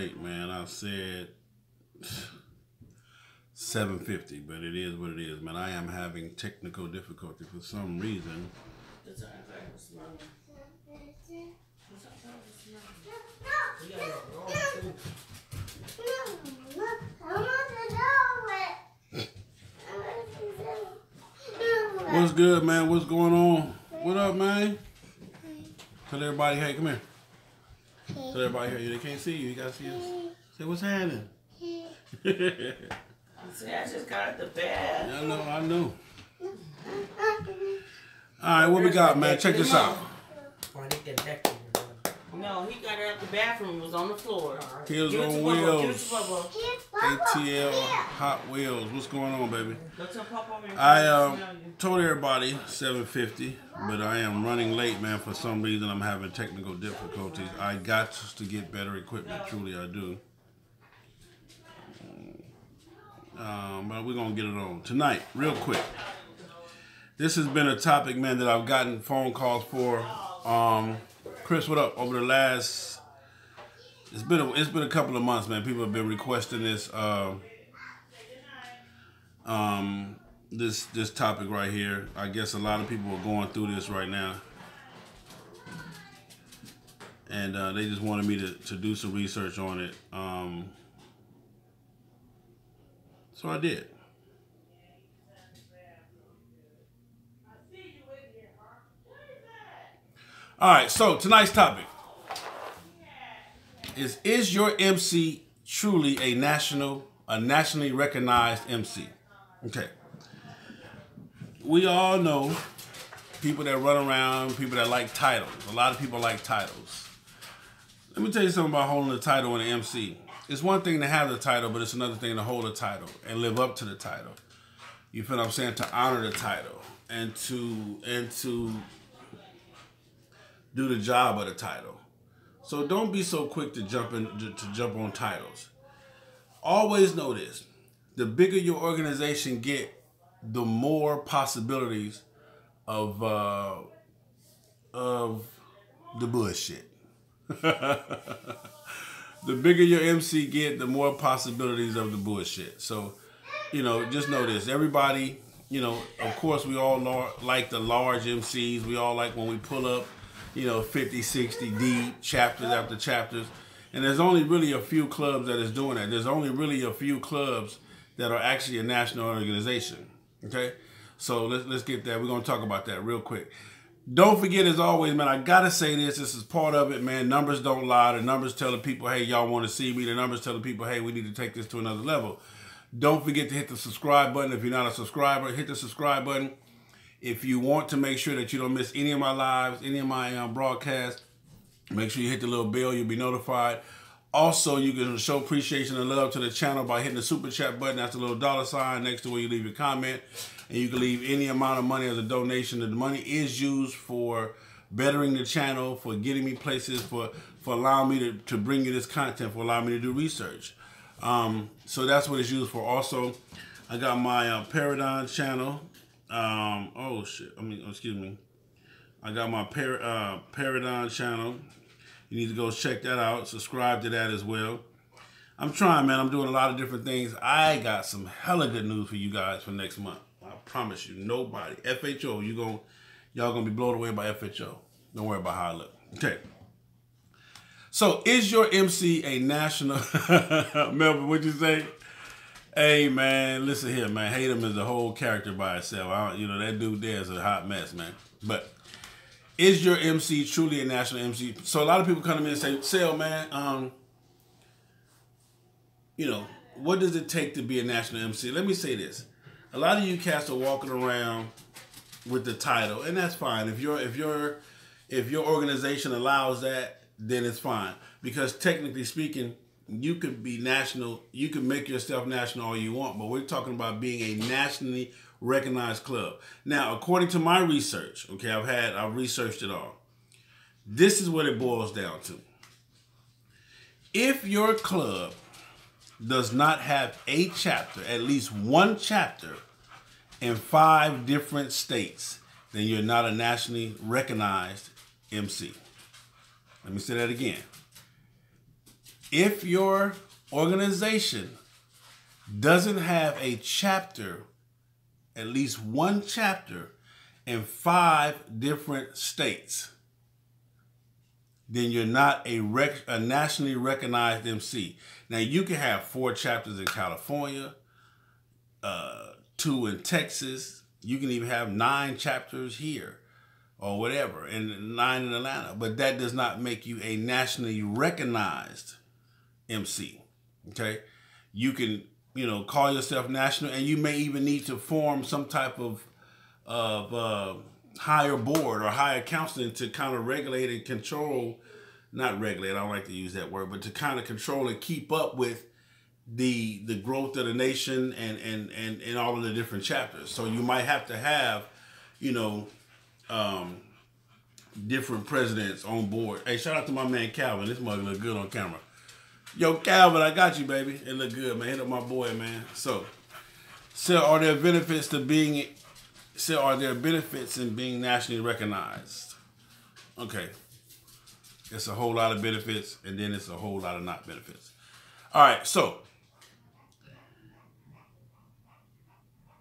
late, man. I said 7:50, but it is what it is, man. I am having technical difficulty for some reason. What's good, man? What's going on? What up, man? Tell everybody, hey, come here. Tell everybody, hey, they can't see you. You gotta see us. Say, what's happening? See, I just got out the bed. I know. All right, what we got, man? Check this out. No, he got out the bathroom. It was on the floor. Heels on Wheels. ATL Hot Wheels. What's going on, baby? I told everybody 7:50, but I am running late, man. For some reason, I'm having technical difficulties. I got to get better equipment. Truly, I do. But we're going to get it on. Tonight, real quick. This has been a topic, man, that I've gotten phone calls for. Chris, what up? Over the last, it's been a couple of months, man. People have been requesting this this topic right here. I guess a lot of people are going through this right now, and they just wanted me to do some research on it. So I did. All right, so tonight's topic is your MC truly a nationally recognized MC? Okay. We all know people that run around, people that like titles. A lot of people like titles. Let me tell you something about holding a title in an MC. It's one thing to have the title, but it's another thing to hold a title and live up to the title. You feel what I'm saying? To honor the title and to do the job of the title. So don't be so quick to jump on titles. Always know this: the bigger your organization get, the more possibilities of the bullshit. The bigger your MC get, the more possibilities of the bullshit. So, just know this. Everybody, of course, we all like the large MCs. We all like when we pull up, 50, 60 deep, chapters after chapters. And there's only really a few clubs that is doing that. There's only really a few clubs that are actually a national organization. Okay? So let's get that. We're going to talk about that real quick. Don't forget, as always, man, I got to say this. This is part of it, man. Numbers don't lie. The numbers tell the people, hey, y'all want to see me. The numbers tell the people, hey, we need to take this to another level. Don't forget to hit the subscribe button. If you're not a subscriber, hit the subscribe button. If you want to make sure that you don't miss any of my lives, any of my broadcasts, make sure you hit the little bell. You'll be notified. Also, you can show appreciation and love to the channel by hitting the super chat button. That's a little $sign next to where you leave your comment. And you can leave any amount of money as a donation. The money is used for bettering the channel, for getting me places, for allowing me to bring you this content, for allowing me to do research. So that's what it's used for. Also, I got my Paradigm channel. I got my Paradigm channel. You need to go check that out. Subscribe to that as well. I'm trying, man. I'm doing a lot of different things. I got some hella good news for you guys for next month. I promise you. Nobody. FHO. Y'all gonna be blown away by FHO. Don't worry about how I look. Okay. So, is your MC a national... Melvin, what'd you say? Hey, man, listen here, man. Hatem is a whole character by itself. That dude there is a hot mess, man. But is your MC truly a national MC? So a lot of people come to me and say, Sale, man, what does it take to be a national MC? Let me say this. A lot of you cats are walking around with the title, and that's fine. If your organization allows that, then it's fine. Because technically speaking, you could be national, you can make yourself national all you want, but we're talking about being a nationally recognized club. Now, according to my research, okay, I've researched it all. This is what it boils down to. If your club does not have a chapter, at least one chapter in 5 different states, then you're not a nationally recognized MC. Let me say that again. if your organization doesn't have a chapter, at least one chapter in 5 different states, then you're not a nationally recognized MC. Now, you can have 4 chapters in California, 2 in Texas. You can even have 9 chapters here or whatever, and 9 in Atlanta. But that does not make you a nationally recognized MC, okay? You can, call yourself national, and you may even need to form some type of higher board or higher counseling to kind of regulate and control, not regulate, I don't like to use that word, but to kind of control and keep up with the growth of the nation and all of the different chapters. So you might have to have, different presidents on board. Hey, shout out to my man Calvin. This mug look good on camera. Yo, Calvin, I got you, baby. It look good, man. Hit up my boy, man. So are there benefits in being nationally recognized? Okay. It's a whole lot of benefits, and then it's a whole lot of not benefits. All right, so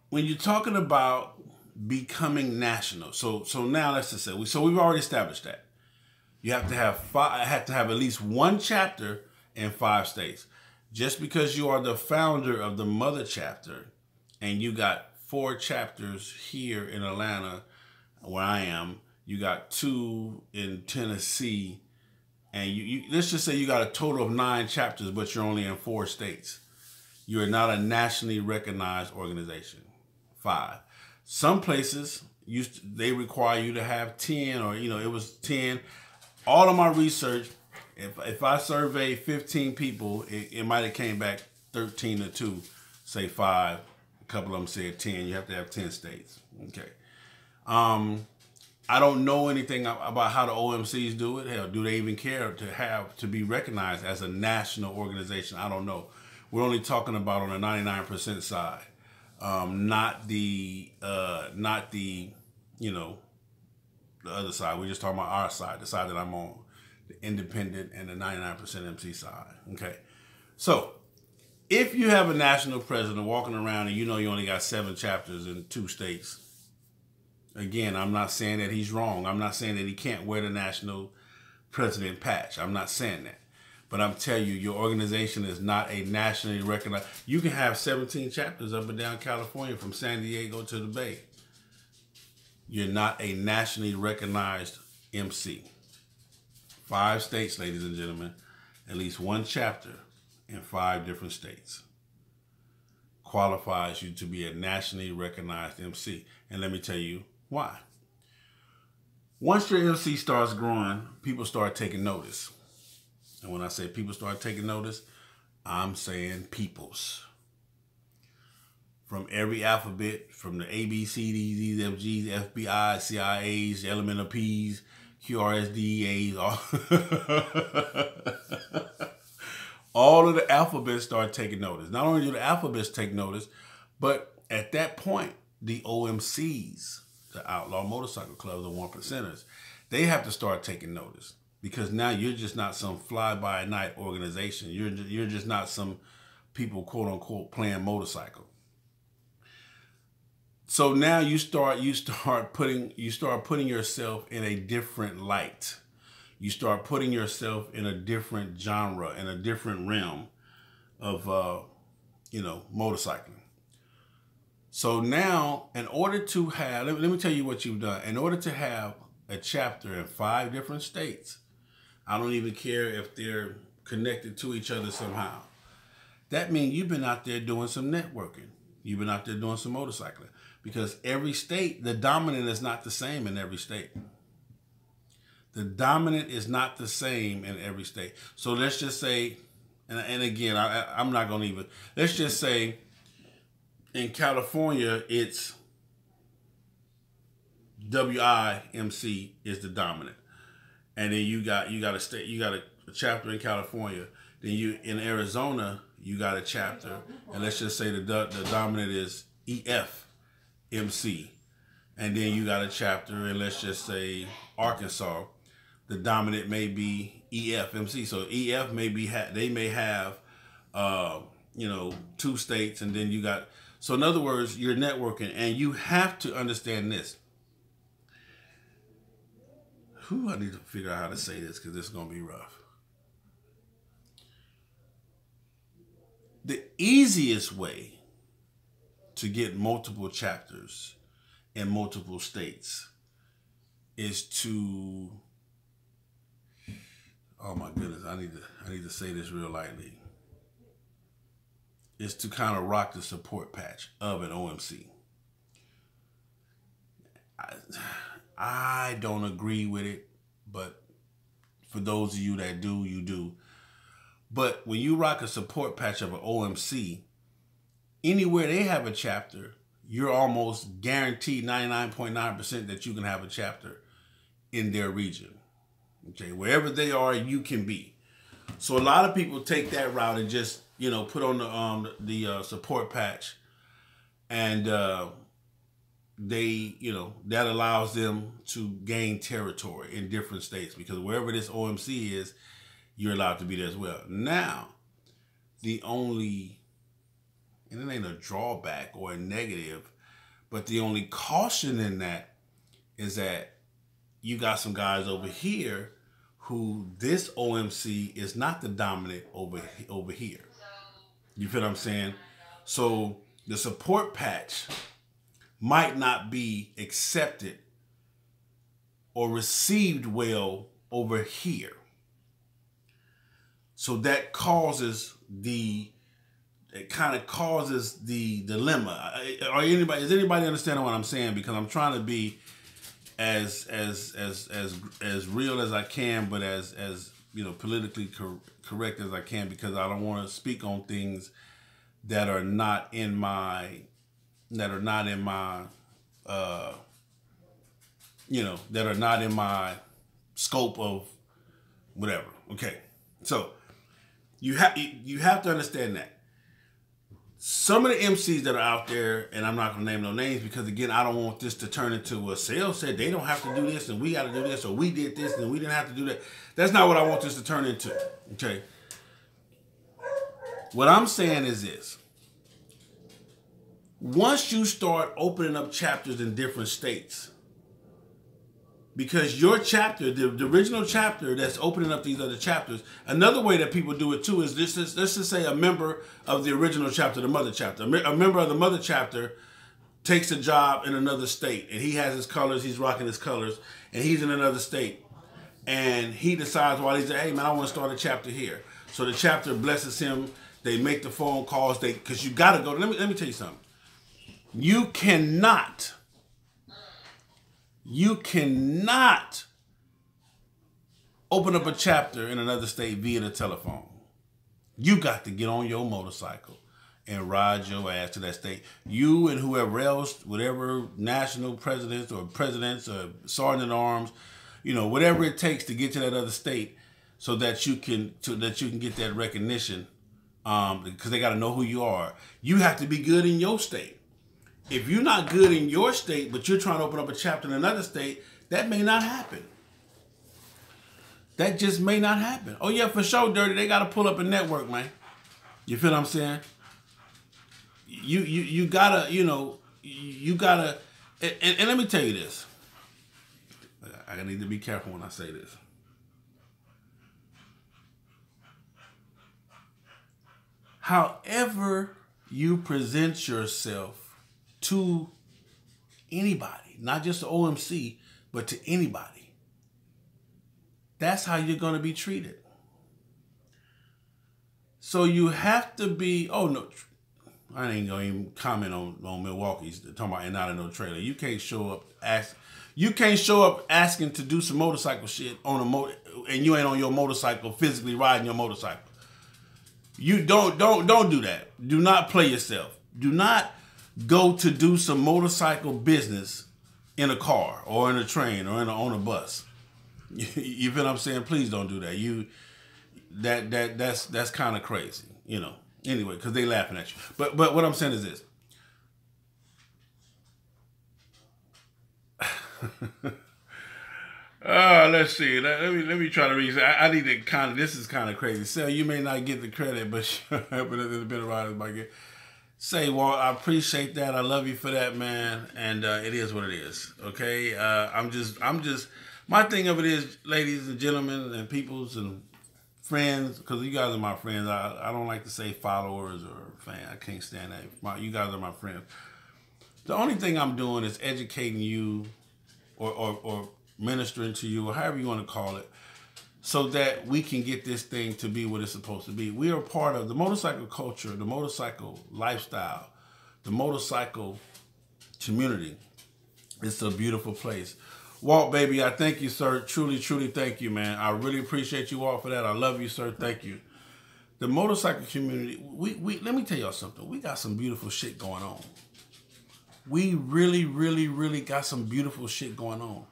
when you're talking about becoming national, so now let's just say, we've already established that. You have to have at least one chapter in 5 states. Just because you are the founder of the mother chapter and you got 4 chapters here in Atlanta, where I am, you got 2 in Tennessee, and you let's just say you got a total of 9 chapters, but you're only in 4 states. You're not a nationally recognized organization. 5. Some places, they require you to have 10, or, it was 10. All of my research, if I survey 15 people, it might have came back 13 to 2, say 5. A couple of them said 10. You have to have 10 states. Okay. I don't know anything about how the OMCs do it. Hell, do they even care to be recognized as a national organization? I don't know. We're only talking about on the 99% side, not the the other side. We're just talking about our side, the side that I'm on, the independent and the 99% MC side. Okay, so if you have a national president walking around and you only got 7 chapters in 2 states. Again, I'm not saying that he's wrong. I'm not saying that he can't wear the national president patch. I'm not saying that. But I'm telling you, your organization is not a nationally recognized. You can have 17 chapters up and down California from San Diego to the Bay. You're not a nationally recognized MC. 5 states, ladies and gentlemen, at least one chapter in 5 different states qualifies you to be a nationally recognized MC. And let me tell you why. Once your MC starts growing, people start taking notice. And when I say people start taking notice, I'm saying peoples. From every alphabet, from the A, B, C, D, Z's, F, G's, FBI, CIAs, Element of P's, QRSDEAs, all of the alphabets start taking notice. Not only do the alphabets take notice, but at that point, the OMCs, the Outlaw Motorcycle Clubs, the 1%ers, they have to start taking notice, because now you're just not some fly-by-night organization. You're just not some people, quote unquote, playing motorcycle. So now you start putting yourself in a different light. You start putting yourself in a different genre, in a different realm of motorcycling. So now, in order to have, let me tell you what you've done. In order to have a chapter in 5 different states, I don't even care if they're connected to each other somehow. That means you've been out there doing some networking. You've been out there doing some motorcycling. Because every state, the dominant is not the same in every state. The dominant is not the same in every state. So let's just say, and again, I'm not going to even, let's just say in California, it's WIMC is the dominant. And then you got a chapter in California. Then in Arizona, you got a chapter. And let's just say the dominant is EFMC. And then you got a chapter in, let's just say, Arkansas. the dominant may be EFMC. So EF may be they may have you know, 2 states, and then you got. So in other words, you're networking, and you have to understand this. I need to figure out how to say this because this is gonna be rough. The easiest way to get multiple chapters in multiple states is to, oh my goodness, I need to say this real lightly, is to kind of rock the support patch of an OMC. I don't agree with it, but for those of you that do, you do. But when you rock a support patch of an OMC, anywhere they have a chapter, you're almost guaranteed 99.9% that you can have a chapter in their region. Okay, wherever they are, you can be. So a lot of people take that route and just, you know, put on the support patch, and they, you know, that allows them to gain territory in different states, because wherever this OMC is, you're allowed to be there as well. Now, the only, and it ain't a drawback or a negative, but the only caution in that is that you got some guys over here who this OMC is not the dominant over here. You feel what I'm saying? So the support patch might not be accepted or received well over here. So that causes it kind of causes the dilemma. Is anybody understanding what I'm saying? Because I'm trying to be as real as I can, but as you know, politically correct as I can, because I don't want to speak on things that are not in my scope of whatever. Okay, so you have to understand that some of the MCs that are out there, and I'm not going to name no names because, again, I don't want this to turn into a sales said they don't have to do this and we got to do this, or we did this and we didn't have to do that. That's not what I want this to turn into, okay? What I'm saying is this. Once you start opening up chapters in different states, because your chapter, the original chapter that's opening up these other chapters, another way that people do it too is this. Let's just say a member of the original chapter, the mother chapter, a member of the mother chapter takes a job in another state, and he has his colors, he's rocking his colors, and he's in another state, and he decides while he's there, hey man, I want to start a chapter here. So the chapter blesses him. They make the phone calls. Because you got to go. Let me tell you something. You cannot open up a chapter in another state via the telephone. You got to get on your motorcycle and ride your ass to that state. You and whoever else, whatever national presidents or sergeant at arms, you know, whatever it takes to get to that other state, so that you can get that recognition, because they got to know who you are. You have to be good in your state. If you're not good in your state, but you're trying to open up a chapter in another state, that may not happen. That just may not happen. Oh yeah, for sure, Dirty. They got to pull up a network, man. You feel what I'm saying? You gotta, you gotta, and let me tell you this. I need to be careful when I say this. However you present yourself to anybody, not just the OMC, but to anybody, that's how you're going to be treated. So you have to be, oh no, I ain't going to even comment on Milwaukee's talking about and not in no trailer. You can't show up asking to do some motorcycle shit and you ain't on your motorcycle, physically riding your motorcycle. You don't do that. Do not play yourself. Do not go to do some motorcycle business in a car or in a train or on a bus. You feel what I'm saying? Please don't do that. That's kind of crazy, Anyway, because they laughing at you. But what I'm saying is this. Let's see. Let me try to read. I need to kind of. This is kind of crazy. Sal, you may not get the credit, but it's been around my get. Say, Walt, I appreciate that. I love you for that, man. And it is what it is. Okay. I'm just. My thing of it is, ladies and gentlemen, and peoples and friends, because you guys are my friends. I don't like to say followers or fans. I can't stand that. You guys are my friends. The only thing I'm doing is educating you, or ministering to you, or however you want to call it, so that we can get this thing to be what it's supposed to be. We are part of the motorcycle culture, the motorcycle lifestyle, the motorcycle community. It's a beautiful place. Walt, baby, I thank you, sir. Truly, truly thank you, man. I really appreciate you, Walt, for that. I love you, sir. Thank you. The motorcycle community, we let me tell y'all something. We got some beautiful shit going on. We really, really, really got some beautiful shit going on.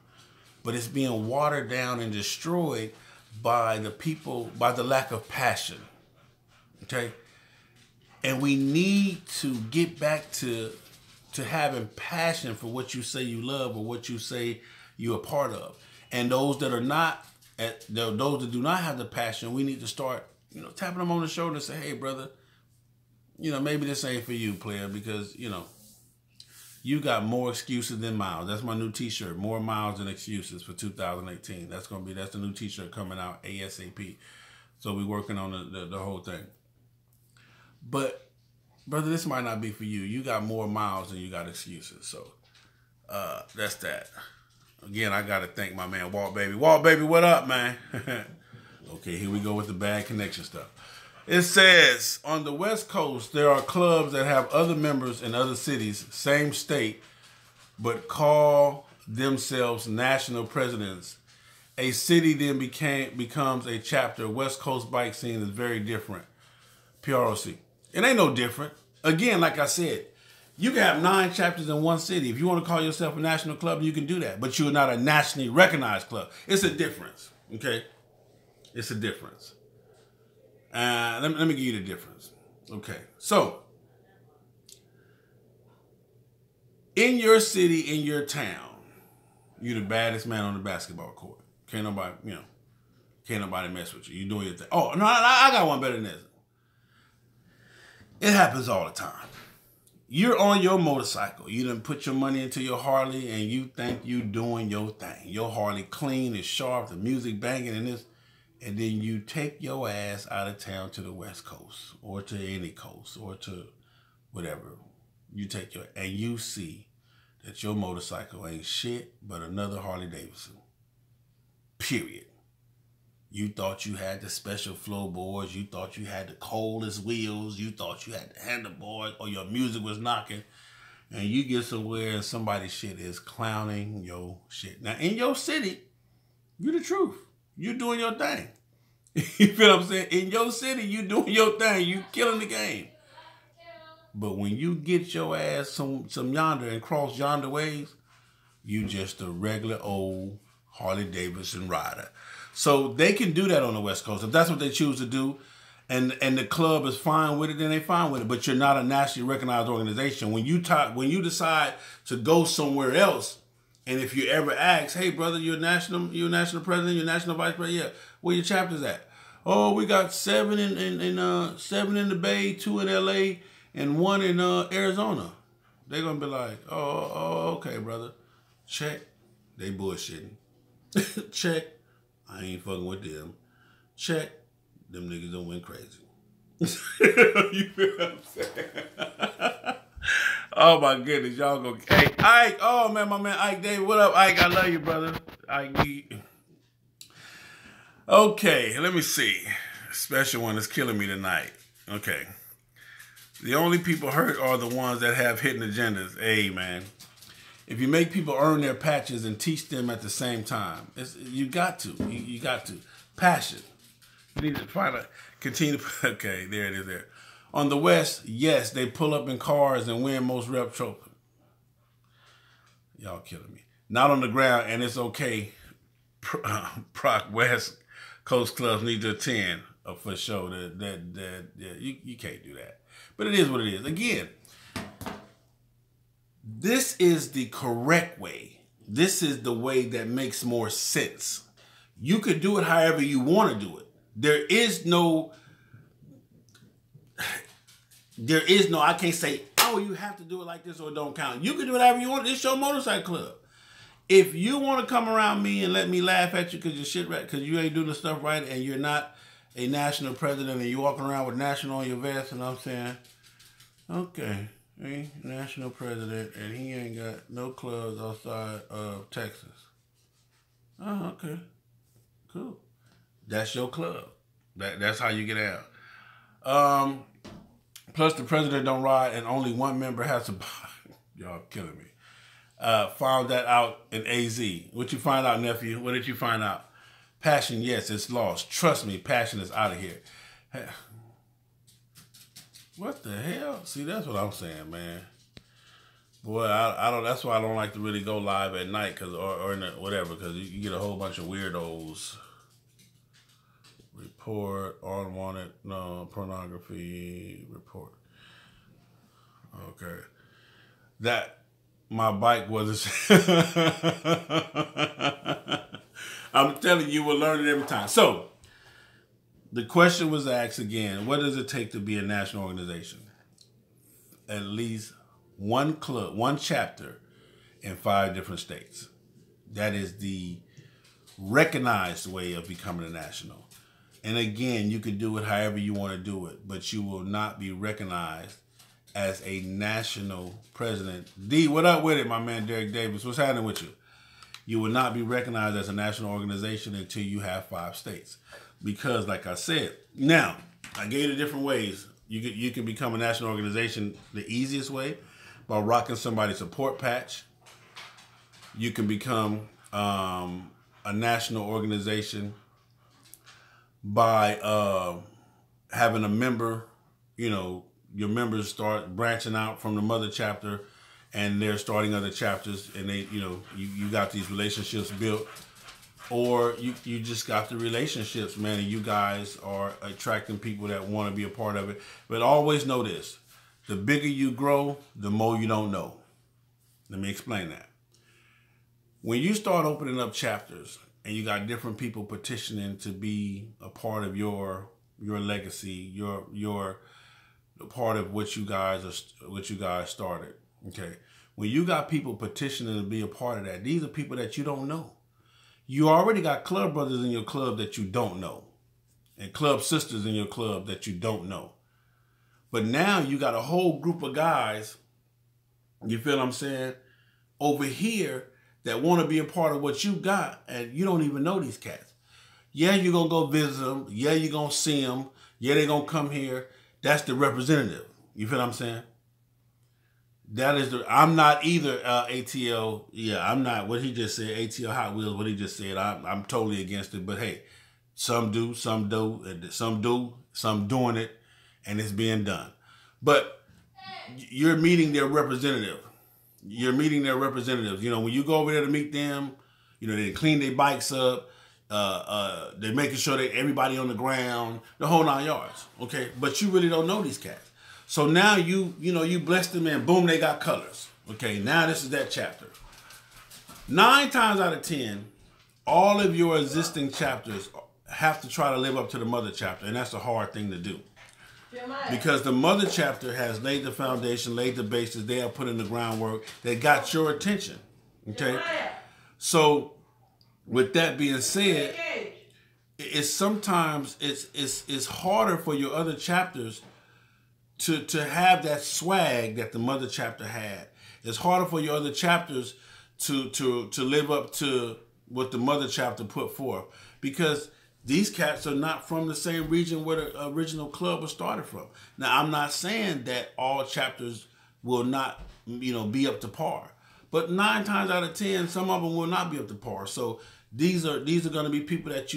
But it's being watered down and destroyed by the people, by the lack of passion. Okay? And we need to get back to having passion for what you say you love or what you say you're a part of. And those that are not, those that do not have the passion, we need to start, tapping them on the shoulder and say, hey, brother, maybe this ain't for you, player, because, you got more excuses than miles. That's my new t-shirt. More miles than excuses for 2018. That's the new t-shirt coming out ASAP. So we're working on the whole thing. But brother, this might not be for you. You got more miles than you got excuses. So that's that. Again, I got to thank my man Walt Baby. Walt Baby, what up, man? Okay, here we go with the bad connection stuff. It says, on the West Coast, there are clubs that have other members in other cities, same state, but call themselves national presidents. A city then becomes a chapter. West Coast bike scene is very different. PROC. It ain't no different. Again, like I said, you can have 9 chapters in one city. If you want to call yourself a national club, you can do that. But you're not a nationally recognized club. It's a difference, okay? It's a difference. Let me give you the difference. Okay, so in your city, in your town, you're the baddest man on the basketball court. Can't nobody mess with you. You doing your thing. Oh no, I got one better than this. It happens all the time. You're on your motorcycle. You done put your money into your Harley, and you think you doing your thing. Your Harley clean, it's sharp, the music banging, and this. And then you take your ass out of town to the West Coast or to any coast or to whatever. And you see that your motorcycle ain't shit but another Harley Davidson. Period. You thought you had the special floorboards. You thought you had the coldest wheels. You thought you had the handlebars or your music was knocking. And you get somewhere and somebody's shit is clowning your shit. Now, in your city, you're the truth. You doing your thing. You feel what I'm saying? In your city, you doing your thing. You killing the game. But when you get your ass some yonder and cross yonder ways, you just a regular old Harley Davidson rider. So they can do that on the West Coast. If that's what they choose to do, and the club is fine with it, then they fine with it. But you're not a nationally recognized organization. When you decide to go somewhere else, and if you ever ask, hey brother, you're a national president, you're national vice president, yeah, where your chapters at? Oh, we got 7 in the Bay, 2 in LA, and 1 in Arizona. They're gonna be like, oh, okay, brother. Check. They bullshitting. Check. I ain't fucking with them. Check. Them niggas don't went crazy. You feel what I'm saying? Oh my goodness, y'all go. Hey, Ike. Oh man, my man Ike David. What up, Ike? I love you, brother. Ike. Okay, let me see. Special one is killing me tonight. Okay. The only people hurt are the ones that have hidden agendas. Hey, man. If you make people earn their patches and teach them at the same time, you got to. You got to. Passion. You need to try to continue. Okay, there it is there. On the West, yes, they pull up in cars and win most rep trophy. Y'all killing me. Not on the ground, and it's okay. Proc West Coast clubs need to attend for sure. You can't do that. But it is what it is. Again, this is the correct way. this is the way that makes more sense. You could do it however you want to do it. There is no, I can't say, oh, you have to do it like this or it don't count. You can do it however you want. It's your motorcycle club. If you want to come around me and let me laugh at you because you're shit right, because you ain't doing the stuff right and you're not a national president and you're walking around with national on your vest, and I'm saying, okay, national president and he ain't got no clubs outside of Texas. Oh, okay. Cool. That's your club. That's how you get out. Plus the president don't ride and only one member has to buy. Y'all killing me. Found that out in AZ. What you find out, nephew? What did you find out? Passion, yes, it's lost. Trust me, passion is out of here. What the hell? See, that's what I'm saying, man. Boy, I don't. That's why I don't like to really go live at night, cause or in the, whatever, because you get a whole bunch of weirdos. Report unwanted pornography report. Okay, that. My bike wasn't. I'm telling you, we'll learn it every time. So, the question was asked again, what does it take to be a national organization? At least one club, one chapter in 5 different states. That is the recognized way of becoming a national. And again, you can do it however you want to do it, but you will not be recognized as a national president. D, what up with it, my man Derek Davis? What's happening with you? You will not be recognized as a national organization until you have 5 states. Because, like I said, now, I gave you different ways. You can become a national organization the easiest way by rocking somebody's support patch. You can become a national organization by having a member, your members start branching out from the mother chapter and they're starting other chapters and they, you got these relationships built, or you just got the relationships, man, and you guys are attracting people that want to be a part of it. But always know this, the bigger you grow, the more you don't know. Let me explain that. When you start opening up chapters and you got different people petitioning to be a part of your legacy, your part of what you guys started. Okay, when you got people petitioning to be a part of that, these are people that you don't know. You already got club brothers in your club that you don't know, and club sisters in your club that you don't know. But now you got a whole group of guys, you feel what I'm saying, over here that want to be a part of what you got, and you don't even know these cats. Yeah, you're going to go visit them. Yeah, you're going to see them. Yeah, they're going to come here. That's the representative. You feel what I'm saying? That is I'm not either ATL. Yeah, I'm not what he just said. ATL Hot Wheels, what he just said. I'm totally against it. But hey, some do, some doing it, and it's being done. But you're meeting their representative. You're meeting their representatives. When you go over there to meet them, they clean their bikes up. They're making sure that everybody on the ground, the whole 9 yards. Okay, but you really don't know these cats. So now you bless them and boom, they got colors. Okay, now this is that chapter. 9 times out of 10, all of your existing chapters have to try to live up to the mother chapter, and that's a hard thing to do. Because the mother chapter has laid the foundation, laid the basis, they have put in the groundwork, they got your attention. Okay? So with that being said, it's sometimes it's harder for your other chapters to have that swag that the mother chapter had. It's harder for your other chapters to live up to what the mother chapter put forth, because these cats are not from the same region where the original club was started from. Now, I'm not saying that all chapters will not, be up to par, but 9 times out of 10, some of them will not be up to par. So these are going to be people that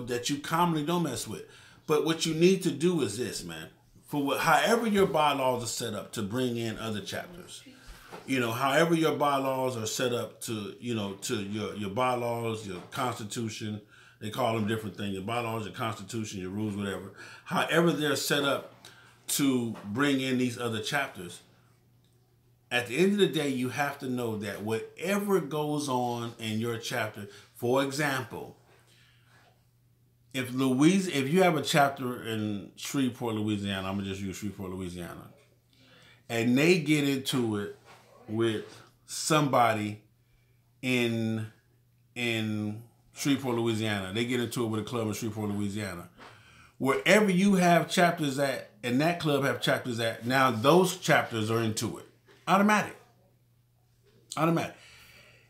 that you commonly don't mess with. But what you need to do is this, man. However your bylaws are set up to bring in other chapters, however your bylaws are set up to your bylaws, your constitution. They call them different things. Your bylaws, your constitution, your rules, whatever. However they're set up to bring in these other chapters, at the end of the day, you have to know that whatever goes on in your chapter, for example, if you have a chapter in Shreveport, Louisiana, I'm gonna just use Shreveport, Louisiana, and they get into it with somebody in Shreveport, Louisiana. They get into it with a club in Shreveport, Louisiana. Wherever you have chapters at, and that club have chapters at, now those chapters are into it. Automatic.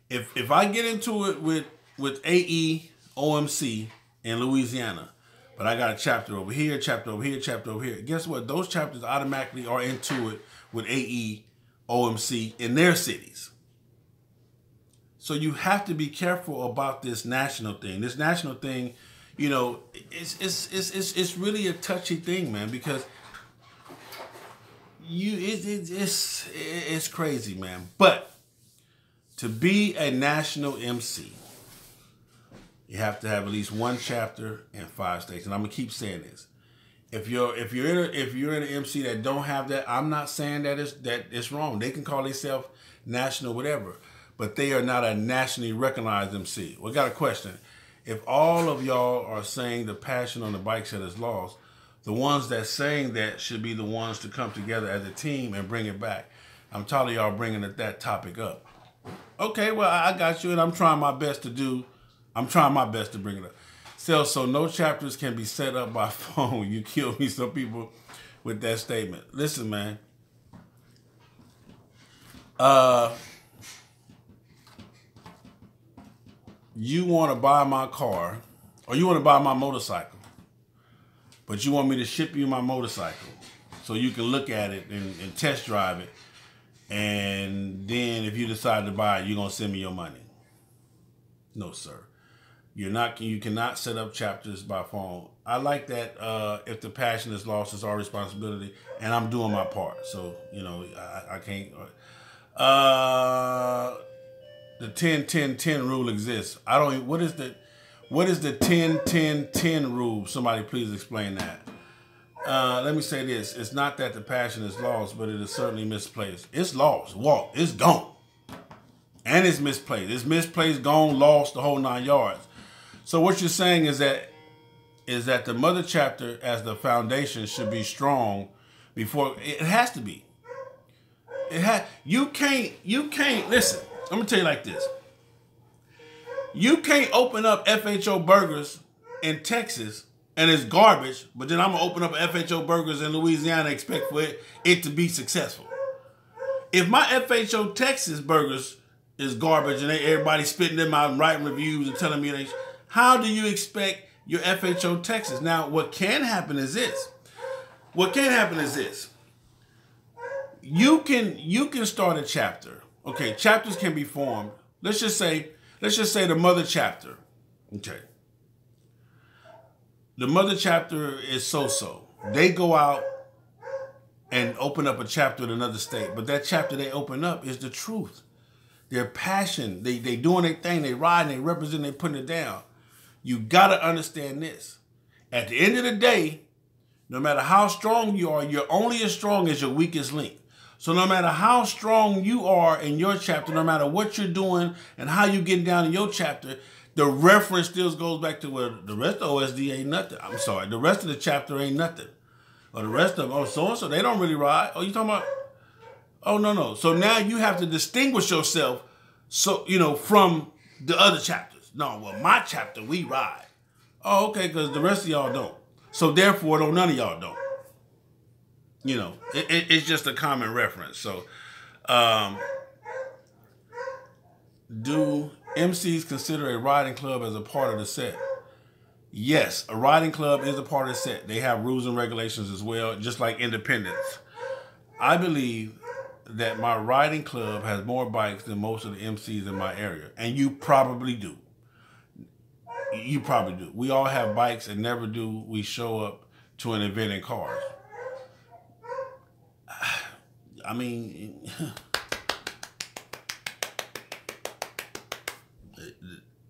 If I get into it with AE, OMC in Louisiana, but I got a chapter over here, chapter over here, chapter over here, guess what? Those chapters automatically are into it with AE, OMC in their cities. So you have to be careful about this national thing. This national thing, you know, it's really a touchy thing, man, because it's crazy, man. But to be a national MC, you have to have at least one chapter and 5 states. And I'm gonna keep saying this. If you're in an MC that don't have that, I'm not saying that it's wrong. They can call themselves national, whatever, but they are not a nationally recognized MC. We got a question. If all of y'all are saying the passion on the bike shed is lost, the ones that saying that should be the ones to come together as a team and bring it back. I'm tired of y'all bringing that topic up. Okay, well, I got you, and I'm trying my best to bring it up. So no chapters can be set up by phone. You killed me, some people, with that statement. Listen, man. You want to buy my car, or you want to buy my motorcycle, but you want me to ship you my motorcycle so you can look at it and test drive it, and then if you decide to buy it, you're going to send me your money. No, sir. You cannot set up chapters by phone. I like that if the passion is lost, it's our responsibility, and I'm doing my part. So, you know, I can't. The 10-10-10 rule exists. What is the 10-10-10 rule? Somebody please explain that. Let me say this. It's not that the passion is lost, but it is certainly misplaced. It's lost. It's gone. And it's misplaced. It's misplaced, gone, lost, the whole 9 yards. So what you're saying is that the mother chapter as the foundation should be strong before it has to be. You can't listen. I'm gonna tell you like this. You can't open up FHO Burgers in Texas and it's garbage, but then I'm gonna open up FHO Burgers in Louisiana and expect for it to be successful. If my FHO Texas burgers is garbage and everybody spitting them out and writing reviews and telling me how do you expect your FHO Texas? Now, what can happen is this. You can start a chapter. Okay, chapters can be formed. Let's just say the mother chapter. Okay. The mother chapter is so-so. They go out and open up a chapter in another state, but that chapter they open up is the truth. Their passion, they doing their thing, they riding, they represent, they putting it down. You gotta understand this. At the end of the day, no matter how strong you are, you're only as strong as your weakest link. So no matter how strong you are in your chapter, no matter what you're doing and how you getting down in your chapter, the reference still goes back to where the rest of OSD ain't nothing. I'm sorry, the rest of the chapter ain't nothing. Or the rest of them, so-and-so, they don't really ride. Oh, you talking about? Oh, no. So now you have to distinguish yourself, from the other chapters. No, well, my chapter, we ride. Oh, okay, because the rest of y'all don't. So therefore, none of y'all don't. It's just a common reference. So, do MCs consider a riding club as a part of the set? Yes, a riding club is a part of the set. They have rules and regulations as well, just like independents. I believe that my riding club has more bikes than most of the MCs in my area. And you probably do. You probably do. We all have bikes, and never do we show up to an event in cars. I mean,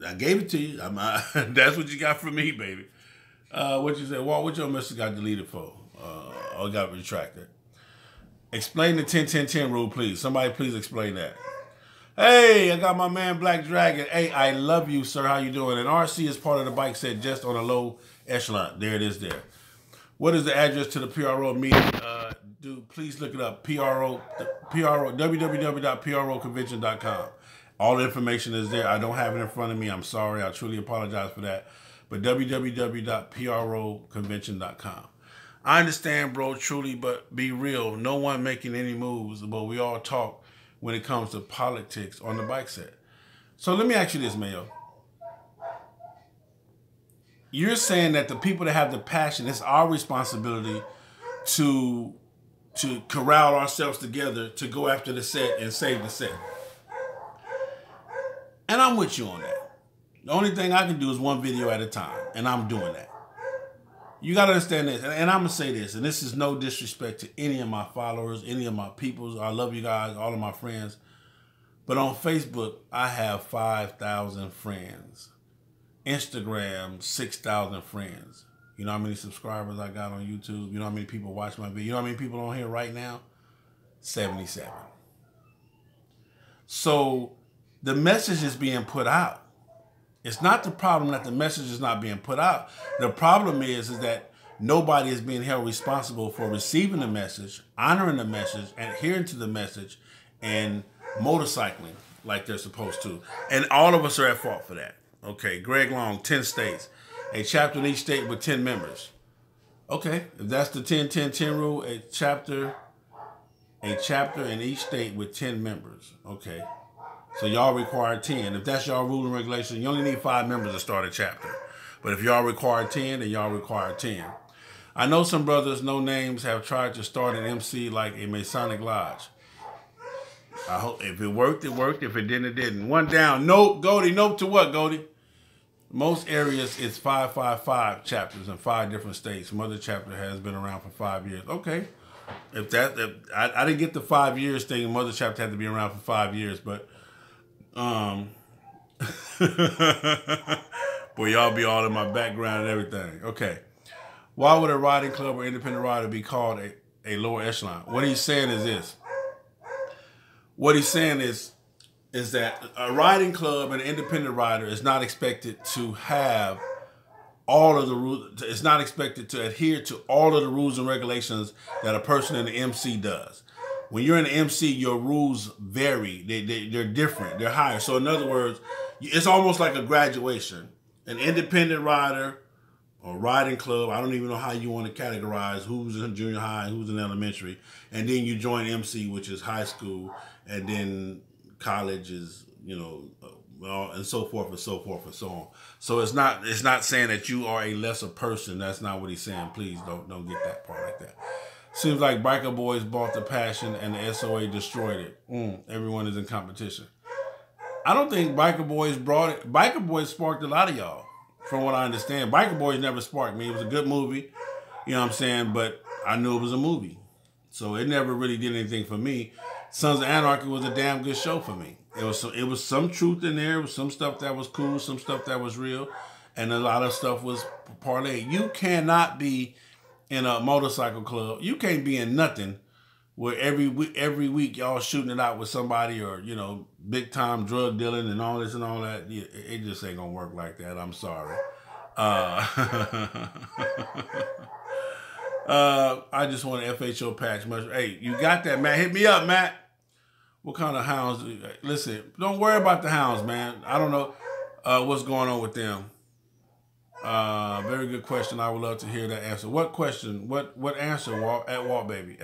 I gave it to you. That's what you got from me, baby. What you said? Walt, what your message got deleted for? Or got retracted? Explain the 10-10-10 rule, please. Somebody please explain that. Hey, I got my man Black Dragon. Hey, I love you, sir. How you doing? And RC is part of the bike set just on a low echelon. There it is there. What is the address to the PRO meeting? Dude, please look it up. www.proconvention.com. All the information is there. I don't have it in front of me. I'm sorry. I truly apologize for that. But www.proconvention.com. I understand, bro, truly, but be real. No one making any moves, but we all talk when it comes to politics on the bike set. So let me ask you this, Mayo. You're saying that the people that have the passion, it's our responsibility to corral ourselves together to go after the set and save the set. And I'm with you on that. The only thing I can do is one video at a time, and I'm doing that. You got to understand this, and I'm going to say this, and this is no disrespect to any of my followers, any of my peoples. I love you guys, all of my friends. But on Facebook, I have 5,000 friends. Instagram, 6,000 friends. You know how many subscribers I got on YouTube? You know how many people watch my video? You know how many people on here right now? 77. So the message is being put out. It's not the problem that the message is not being put out. The problem is that nobody is being held responsible for receiving the message, honoring the message, adhering to the message, and motorcycling like they're supposed to. And all of us are at fault for that. Okay, Greg Long, 10 states. A chapter in each state with 10 members. Okay, if that's the 10-10-10 rule, a chapter in each state with 10 members. Okay. So y'all require 10. If that's y'all rule and regulation, you only need 5 members to start a chapter. But if y'all require 10, then y'all require 10. I know some brothers, no names, have tried to start an MC like a Masonic Lodge. I hope if it worked, it worked. If it didn't, it didn't. One down. Nope, Goldie. Nope to what, Goldie? Most areas, it's 555 chapters in 5 different states. Mother chapter has been around for 5 years. Okay. If I didn't get the 5 years thing, Mother chapter had to be around for 5 years, but boy, y'all be all in my background and everything. Okay. Why would a riding club or independent rider be called a lower echelon? What he's saying is this. What he's saying is that a riding club and an independent rider is not expected to have all of the rules. It's not expected to adhere to all of the rules and regulations that a person in the MC does. When you're in the MC, your rules vary. They're different. They're higher. So in other words, it's almost like a graduation. An independent rider or riding club, I don't even know how you want to categorize who's in junior high, who's in elementary. And then you join MC, which is high school. And then college is, and so forth and so forth and so on. So it's not saying that you are a lesser person. That's not what he's saying. Please don't get that part like that. Seems like Biker Boys bought the passion and the SOA destroyed it. Everyone is in competition. I don't think Biker Boys brought it. Biker Boys sparked a lot of y'all, from what I understand. Biker Boys never sparked me. It was a good movie, you know what I'm saying? But I knew it was a movie. So it never really did anything for me. Sons of Anarchy was a damn good show for me. It was some truth in there. It was some stuff that was cool, some stuff that was real, and a lot of stuff was parlayed. You cannot be in a motorcycle club. You can't be in nothing where every week y'all shooting it out with somebody or, big time drug dealing and all this and all that. It just ain't gonna work like that. I'm sorry. I just want an FHO patch. Hey, you got that, Matt? Hit me up, Matt. What kind of hounds? Listen, don't worry about the hounds, man. I don't know what's going on with them. Very good question. I would love to hear that answer. What question? What answer? At Walt Baby.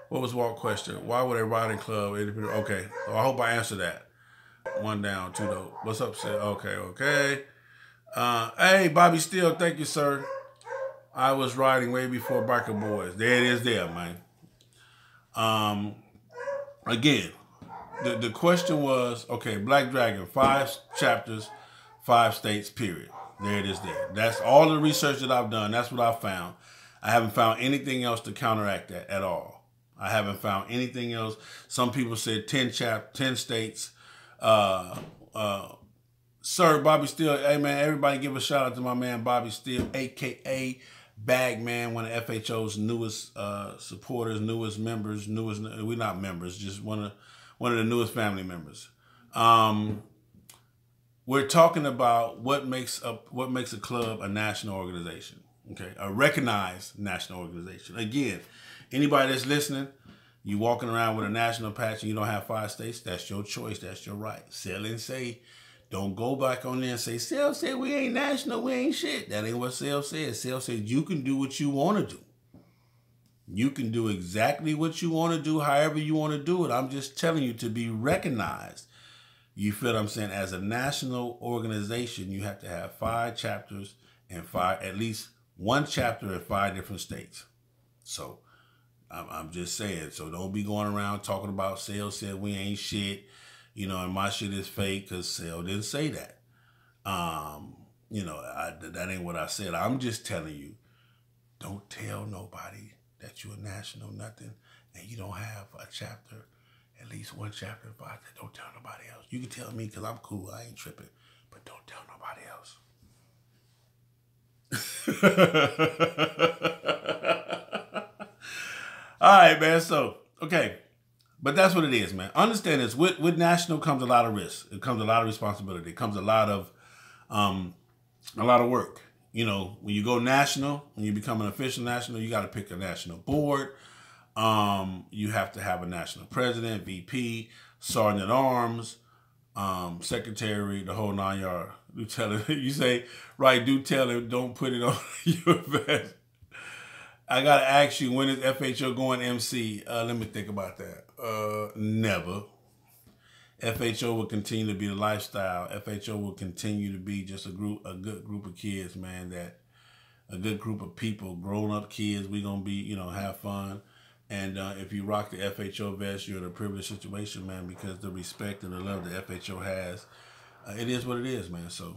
What was Walt's question? Why would a riding club? Okay. So I hope I answered that. 1 down, 2 though. What's up, sir? Okay. Hey, Bobby Steele. Thank you, sir. I was riding way before Biker Boys. There it is there, man. Again, the question was, okay, Black Dragon, 5 chapters, 5 states, period. There it is there. That's all the research that I've done. That's what I found. I haven't found anything else to counteract that at all. I haven't found anything else. Some people said 10 states. Sir, Bobby Steele. Hey, man, everybody give a shout out to my man, Bobby Steele, a.k.a. Bagman, one of FHO's newest supporters, newest members, we're not members, just one of the newest family members. We're talking about what makes a club a national organization, okay? A recognized national organization. Again, anybody that's listening, you walking around with a national patch and you don't have 5 states, that's your choice, that's your right. Sell and say, don't go back on there and say, Sel said we ain't national, we ain't shit. That ain't what Sel said. Sel said you can do what you want to do. You can do exactly what you want to do, however you want to do it. I'm just telling you, to be recognized, you feel what I'm saying, as a national organization, you have to have 5 chapters and at least 1 chapter in 5 different states. So I'm just saying, so don't be going around talking about Sel said we ain't shit, you know, and my shit is fake, because Sel didn't say that. You know, that ain't what I said. I'm just telling you, don't tell nobody that you're a national nothing and you don't have a chapter, at least 1 chapter in 5. Don't tell nobody else. You can tell me because I'm cool. I ain't tripping. But don't tell nobody else. All right, man. So, okay. But that's what it is, man. Understand this. With national comes a lot of risk. It comes a lot of responsibility. It comes a lot of work. You know, when you go national, when you become an official national, you got to pick a national board. You have to have a national president, VP, sergeant at arms, secretary, the whole 9 yards. You tell him, you say, right, do tell him, don't put it on your vest. I got to ask you, when is FHO going MC? Let me think about that. Never. FHO will continue to be the lifestyle. FHO will continue to be just a good group of kids, man, a good group of people, grown-up kids. We're going to be, you know, have fun. And if you rock the FHO vest, you're in a privileged situation, man, because the respect and the love that FHO has, it is what it is, man. So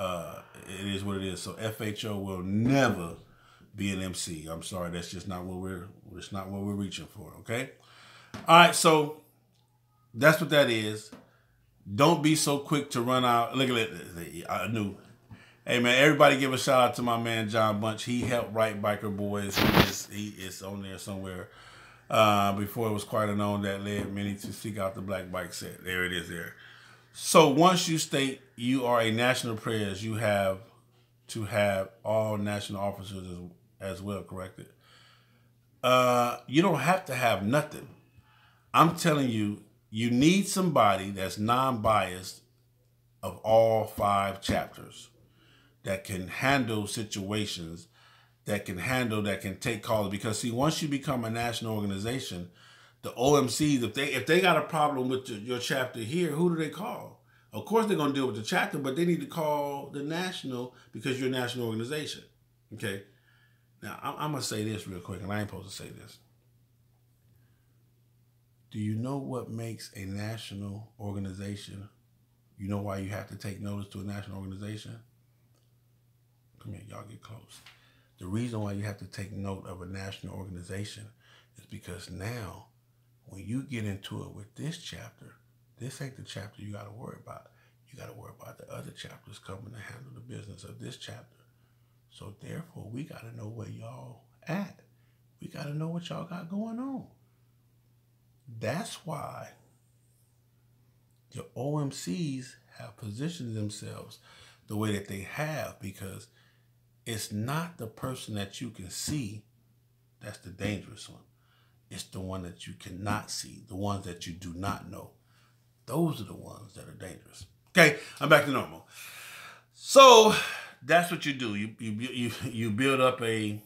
it is what it is. So FHO will never be an MC. I'm sorry, that's just not what we're reaching for, okay? All right, so that's what that is. Don't be so quick to run out. Look at it. I knew. Hey, man, everybody give a shout out to my man, John Bunch. He helped write Biker Boys. He is on there somewhere. Before it was quite a known that led many to seek out the black bike set. There it is there. So once you state you are a national prez, you have to have all national officers as well corrected. You don't have to have nothing. I'm telling you, you need somebody that's non-biased of all 5 chapters that can handle situations, that can take calls. Because see, once you become a national organization, the OMCs, if they got a problem with your chapter here, who do they call? Of course they're gonna deal with the chapter, but they need to call the national, because you're a national organization. Okay. Now I'm gonna say this real quick, and I ain't supposed to say this. Do you know what makes a national organization? You know why you have to take notice to a national organization? Come here, y'all get close. The reason why you have to take note of a national organization is because now, when you get into it with this chapter, this ain't the chapter you got to worry about. You got to worry about the other chapters coming to handle the business of this chapter. So therefore, we got to know where y'all at. We got to know what y'all got going on. That's why your OMCs have positioned themselves the way that they have, because it's not the person that you can see that's the dangerous one. It's the one that you cannot see, the ones that you do not know. Those are the ones that are dangerous. Okay, I'm back to normal. So that's what you do. You build up you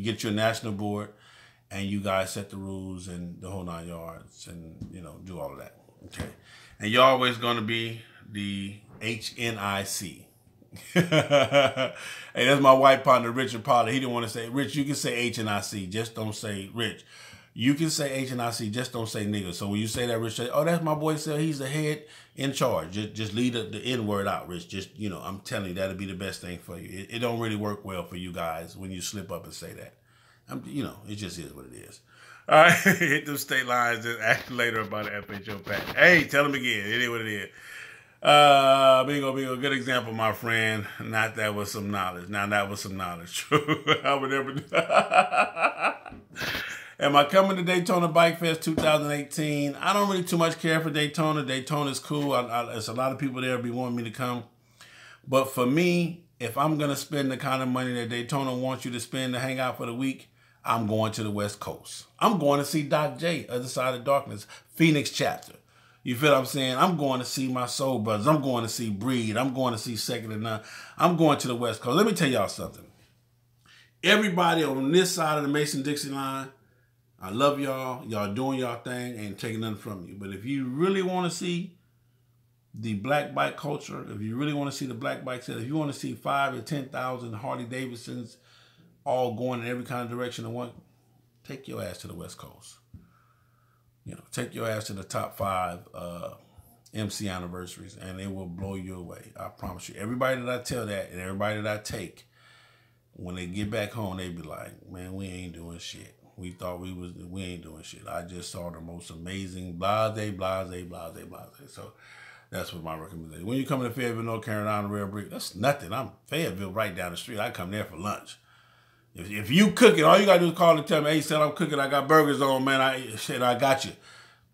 get your national board, and you guys set the rules and the whole 9 yards, and do all of that. Okay, and you're always going to be the HNIC. Hey, that's my white partner, Richard Potter. He didn't want to say, Rich, you can say HNIC, just don't say Rich. You can say HNIC, just don't say nigga. So when you say that, Rich, say, oh, that's my boy, Sel. He's the head in charge. Just leave the N word out, Rich. Just, I'm telling you, that'll be the best thing for you. It don't really work well for you guys when you slip up and say that. It just is what it is. All right, hit them state lines and ask later about the FHO pack. Hey, tell them again. It is what it is. Bingo. Good example, my friend. Not that was some knowledge. Now that was some knowledge. I would never do. Am I coming to Daytona Bike Fest 2018? I don't really too much care for Daytona. Daytona's cool. There's a lot of people there be wanting me to come. But for me, if I'm going to spend the kind of money that Daytona wants you to spend to hang out for the week, I'm going to the West Coast. I'm going to see Doc J, Other Side of Darkness, Phoenix chapter. You feel what I'm saying? I'm going to see my Soul Brothers. I'm going to see Breed. I'm going to see Second to None. I'm going to the West Coast. Let me tell y'all something. Everybody on this side of the Mason-Dixie line, I love y'all. Y'all doing y'all thing. Ain't taking nothing from you. But if you really want to see the black bike culture, if you really want to see the black bike set, if you want to see 5,000 to 10,000 Harley Davidsons all going in every kind of direction at once, take your ass to the West Coast. You know, take your ass to the top 5 MC anniversaries, and it will blow you away. I promise you. Everybody that I tell that and everybody that I take, when they get back home, they be like, man, we ain't doing shit. We thought we ain't doing shit. I just saw the most amazing blase. So that's what my recommendation. When you come to Fayetteville, North Carolina, Rail Brick, that's nothing. I'm Fayetteville right down the street. I come there for lunch. If you cooking, all you gotta do is call and tell me, hey, son, I'm cooking. I got burgers on, man. I got you.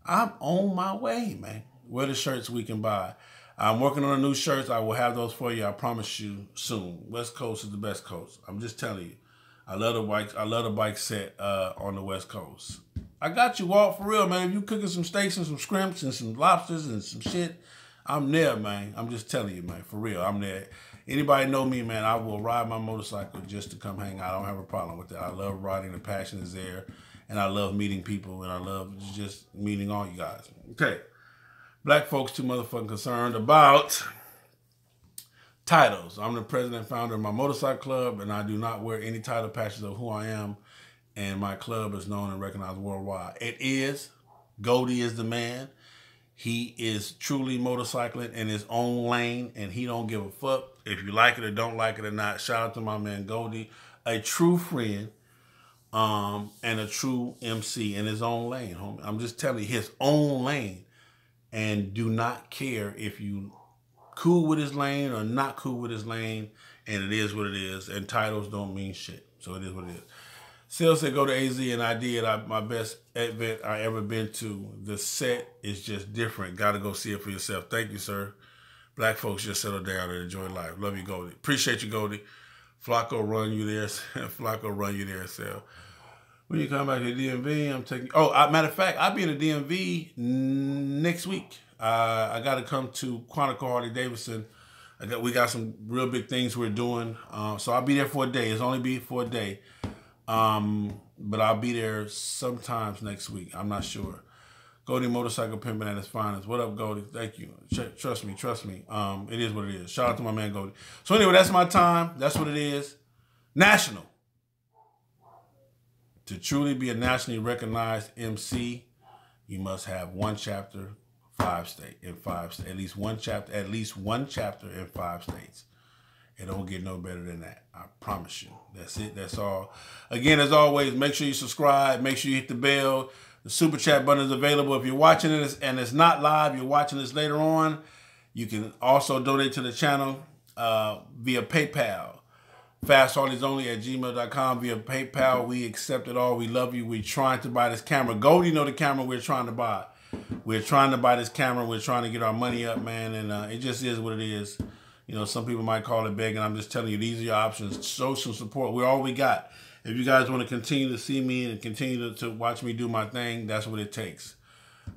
I'm on my way, man. Where the shirts we can buy. I'm working on a new shirts. I will have those for you. I promise you soon. West Coast is the best coast. I'm just telling you. I love the bikes. I love the bike set on the West Coast. I got you, Walt, for real, man. If you cooking some steaks and some scrimps and some lobsters and some shit, I'm there, man. I'm just telling you, man. For real, I'm there. Anybody know me, man, I will ride my motorcycle just to come hang out. I don't have a problem with that. I love riding. The passion is there. And I love meeting people. And I love just meeting all you guys. Okay. Black folks too motherfucking concerned about titles. I'm the president and founder of my motorcycle club, and I do not wear any title patches of who I am. And my club is known and recognized worldwide. It is. Goldie is the man. He is truly motorcycling in his own lane, and he don't give a fuck if you like it or don't like it or not. Shout out to my man Goldie, a true friend, and a true MC in his own lane, homie. I'm just telling you, his own lane, and do not care if you cool with his lane or not cool with his lane, and it is what it is, and titles don't mean shit, so it is what it is. Sales said go to AZ, and I did. My best event I ever been to. The set is just different. Got to go see it for yourself. Thank you, sir. Black folks, just settle down and enjoy life. Love you, Goldie. Appreciate you, Goldie. Flacco run you there. Flacco run you there, Sal. When you come back to the DMV, I'm taking... Oh, matter of fact, I'll be in the DMV next week. I got to come to Quantico Harley Davidson. We got some real big things we're doing. So I'll be there for a day. It's only be for a day. But I'll be there sometimes next week. I'm not sure. Goldie Motorcycle Pimping at its finest. What up, Goldie? Thank you. Trust me. It is what it is. Shout out to my man Goldie. So anyway, that's my time. That's what it is. National. To truly be a nationally recognized MC, you must have one chapter, 5 states. At least one chapter in 5 states. It don't get no better than that. I promise you. That's it. That's all. Again, as always, make sure you subscribe. Make sure you hit the bell. The super chat button is available. If you're watching this and it's not live, you're watching this later on, you can also donate to the channel via PayPal. FastHarleysOnly@gmail.com via PayPal. We accept it all. We love you. We're trying to buy this camera. Goldie know the camera we're trying to buy. We're trying to buy this camera. We're trying to get our money up, man. And it just is what it is. You know, some people might call it begging. I'm just telling you, these are your options. Show some support. We're all we got. If you guys want to continue to see me and continue to watch me do my thing, that's what it takes.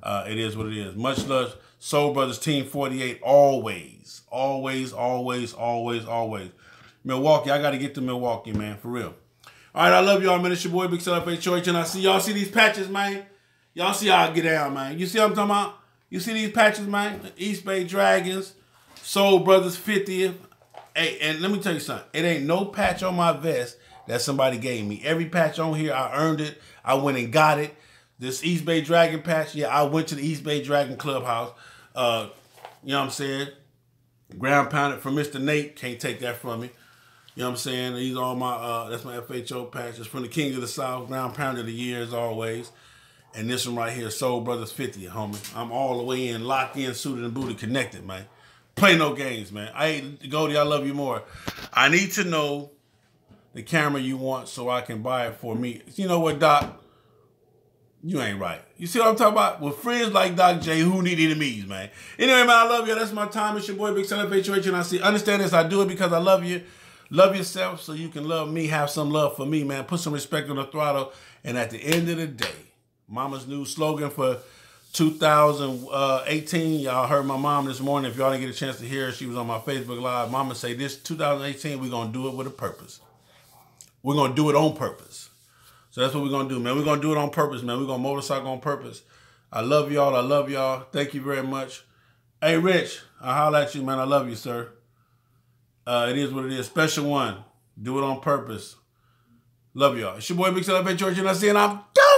It is what it is. Much love. Soul Brothers Team 48, always. Milwaukee, I got to get to Milwaukee, man, for real. All right, I love y'all, man. It's your boy, Big Setup H.O.H. And I see y'all see these patches, man. Y'all see how I get down, man. You see what I'm talking about? You see these patches, man? East Bay Dragons. Soul Brothers 50th. Hey, and let me tell you something. It ain't no patch on my vest that somebody gave me. Every patch on here, I earned it. I went and got it. This East Bay Dragon patch, yeah, I went to the East Bay Dragon Clubhouse. You know what I'm saying? Ground pounded from Mr. Nate. Can't take that from me. You know what I'm saying? These are all my, that's my FHO patches. From the King of the South, Ground Pound of the Year as always. And this one right here, Soul Brothers 50, homie. I'm all the way in, locked in, suited and booted, connected, man. play no games, man. Goldie, I love you more. I need to know the camera you want so I can buy it for me. You know what, Doc? You ain't right. You see what I'm talking about? With friends like Doc J, who need enemies, man? Anyway, man, I love you. That's my time. It's your boy, Big Son FHH, and I see. Understand this. I do it because I love you. Love yourself so you can love me. Have some love for me, man. Put some respect on the throttle. And at the end of the day, Mama's new slogan for 2018. Y'all heard my mom this morning. If y'all didn't get a chance to hear her, she was on my Facebook Live. Mama say this 2018, we're going to do it with a purpose. We're going to do it on purpose. So that's what we're going to do, man. We're going to do it on purpose, man. We're going to motorcycle on purpose. I love y'all. I love y'all. Thank you very much. Hey, Rich, I holler at you, man. I love you, sir. It is what it is. Special one. Do it on purpose. Love y'all. It's your boy, Big Son FHH, and I see, and I'm done.